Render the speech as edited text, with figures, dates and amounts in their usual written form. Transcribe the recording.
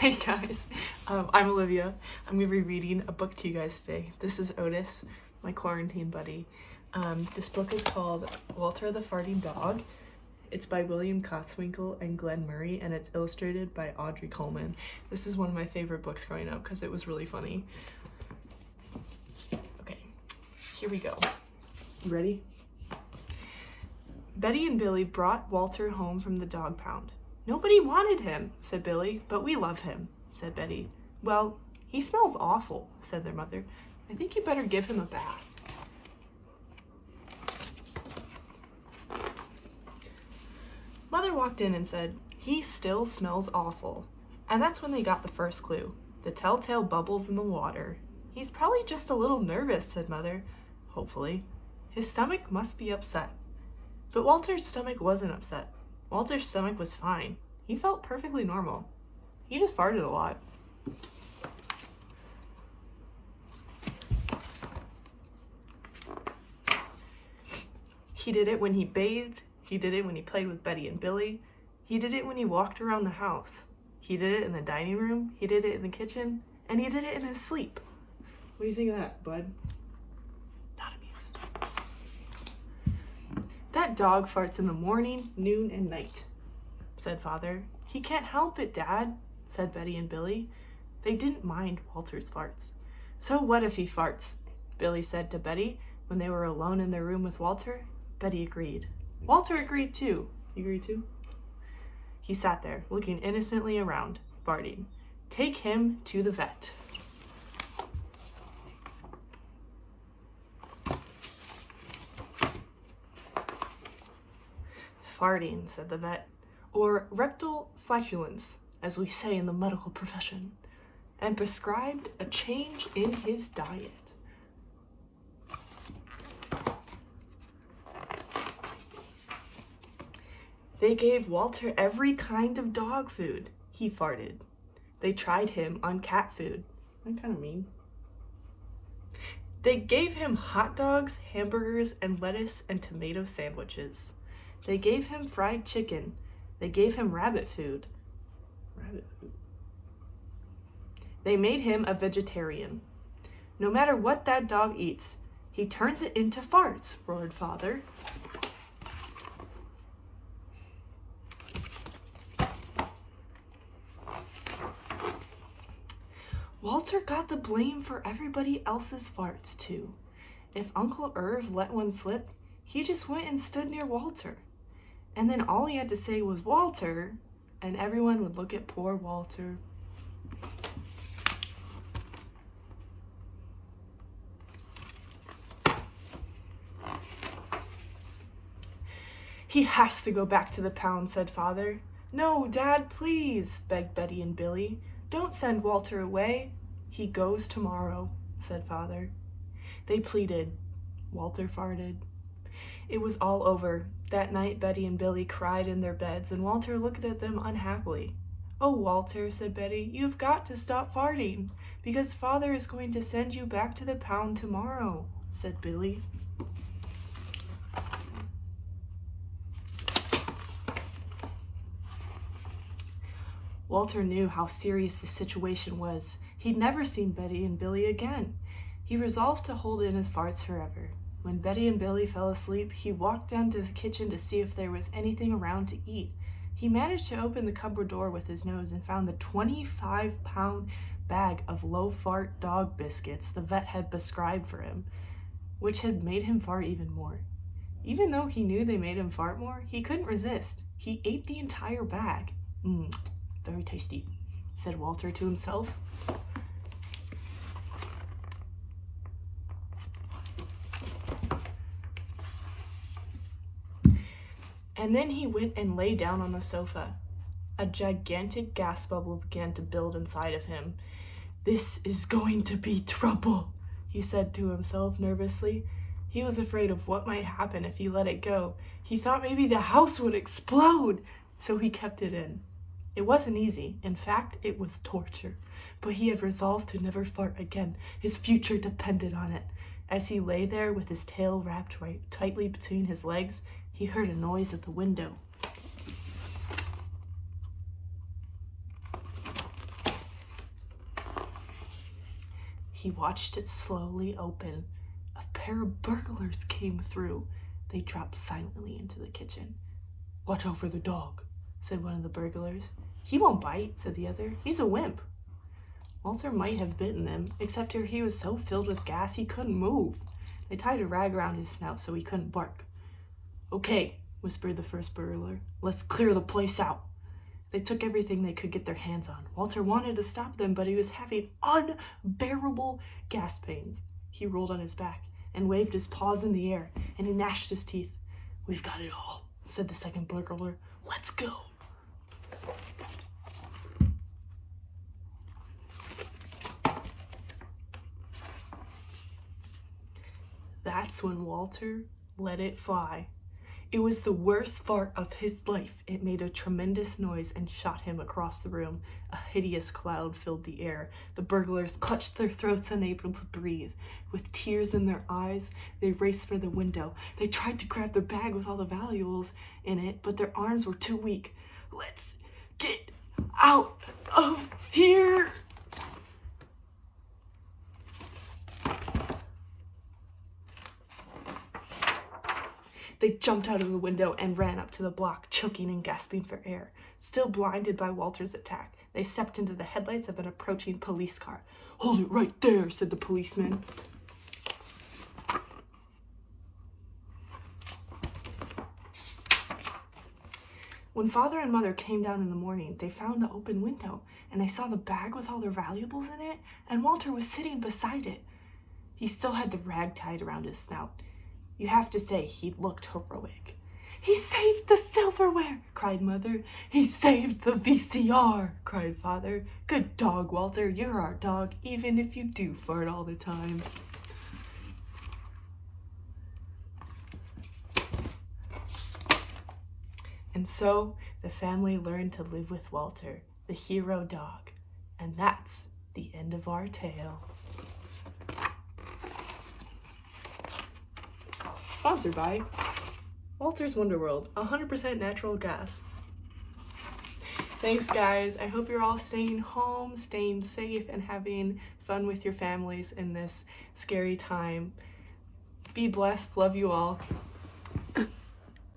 Hey guys, I'm Olivia. I'm going to be reading a book to you guys today. This is Otis, my quarantine buddy. This book is called Walter the Farting Dog. It's by William Kotzwinkle and Glenn Murray, and it's illustrated by Audrey Coleman. This is one of my favorite books growing up because it was really funny. Okay, here we go. You ready? Betty and Billy brought Walter home from the dog pound. Nobody wanted him, said Billy, but we love him, said Betty. Well, he smells awful, said their mother. I think you better give him a bath. Mother walked in and said, he still smells awful. And that's when they got the first clue, the telltale bubbles in the water. He's probably just a little nervous, said Mother. Hopefully. His stomach must be upset. But Walter's stomach wasn't upset. Walter's stomach was fine. He felt perfectly normal. He just farted a lot. He did it when he bathed. He did it when he played with Betty and Billy. He did it when he walked around the house. He did it in the dining room. He did it in the kitchen. And he did it in his sleep. What do you think of that, bud? Not amused. That dog farts in the morning, noon, and night, said Father. He can't help it, Dad, said Betty and Billy. They didn't mind Walter's farts. So what if he farts? Billy said to Betty when they were alone in their room with Walter. Betty agreed. Walter agreed too. You agree too? He sat there, looking innocently around, farting. Take him to the vet. Farting, said the vet, or rectal flatulence, as we say in the medical profession, and prescribed a change in his diet. They gave Walter every kind of dog food. He farted. They tried him on cat food. I'm kind of mean. They gave him hot dogs, hamburgers, and lettuce and tomato sandwiches. They gave him fried chicken. They gave him rabbit food. They made him a vegetarian. No matter what that dog eats, he turns it into farts, roared Father. Walter got the blame for everybody else's farts, too. If Uncle Irv let one slip, he just went and stood near Walter. And then all he had to say was, Walter, and everyone would look at poor Walter. He has to go back to the pound, said Father. No, Dad, please, begged Betty and Billy. Don't send Walter away. He goes tomorrow, said Father. They pleaded. Walter farted. It was all over. That night, Betty and Billy cried in their beds, and Walter looked at them unhappily. Oh, Walter, said Betty, you've got to stop farting, because Father is going to send you back to the pound tomorrow, said Billy. Walter knew how serious the situation was. He'd never seen Betty and Billy again. He resolved to hold in his farts forever. When Betty and Billy fell asleep, he walked down to the kitchen to see if there was anything around to eat. He managed to open the cupboard door with his nose and found the 25-pound bag of low-fart dog biscuits the vet had prescribed for him, which had made him fart even more. Even though he knew they made him fart more, he couldn't resist. He ate the entire bag. Very tasty, said Walter to himself. And then he went and lay down on the sofa. A gigantic gas bubble began to build inside of him. This is going to be trouble, he said to himself nervously. He was afraid of what might happen if he let it go. He thought maybe the house would explode, so he kept it in. It wasn't easy. In fact, it was torture. But he had resolved to never fart again. His future depended on it. As he lay there with his tail wrapped tightly between his legs, he heard a noise at the window. He watched it slowly open. A pair of burglars came through. They dropped silently into the kitchen. "Watch out for the dog," said one of the burglars. "He won't bite," said the other. "He's a wimp." Walter might have bitten them, except he was so filled with gas he couldn't move. They tied a rag around his snout so he couldn't bark. "Okay," whispered the first burglar. "Let's clear the place out." They took everything they could get their hands on. Walter wanted to stop them, but he was having unbearable gas pains. He rolled on his back and waved his paws in the air, and he gnashed his teeth. "We've got it all," said the second burglar. "Let's go." That's when Walter let it fly. It was the worst fart of his life. It made a tremendous noise and shot him across the room. A hideous cloud filled the air. The burglars clutched their throats, unable to breathe. With tears in their eyes, they raced for the window. They tried to grab their bag with all the valuables in it, but their arms were too weak. "Let's get out of here!" They jumped out of the window and ran up to the block, choking and gasping for air. Still blinded by Walter's attack, they stepped into the headlights of an approaching police car. "Hold it right there," said the policeman. When Father and Mother came down in the morning, they found the open window, and they saw the bag with all their valuables in it, and Walter was sitting beside it. He still had the rag tied around his snout. You have to say he looked heroic. "He saved the silverware," cried Mother. "He saved the VCR," cried Father. "Good dog, Walter. You're our dog, even if you do fart all the time." And so the family learned to live with Walter, the hero dog. And that's the end of our tale. Sponsored by Walter's Wonderworld, 100% natural gas. Thanks, guys. I hope you're all staying home, staying safe, and having fun with your families in this scary time. Be blessed. Love you all.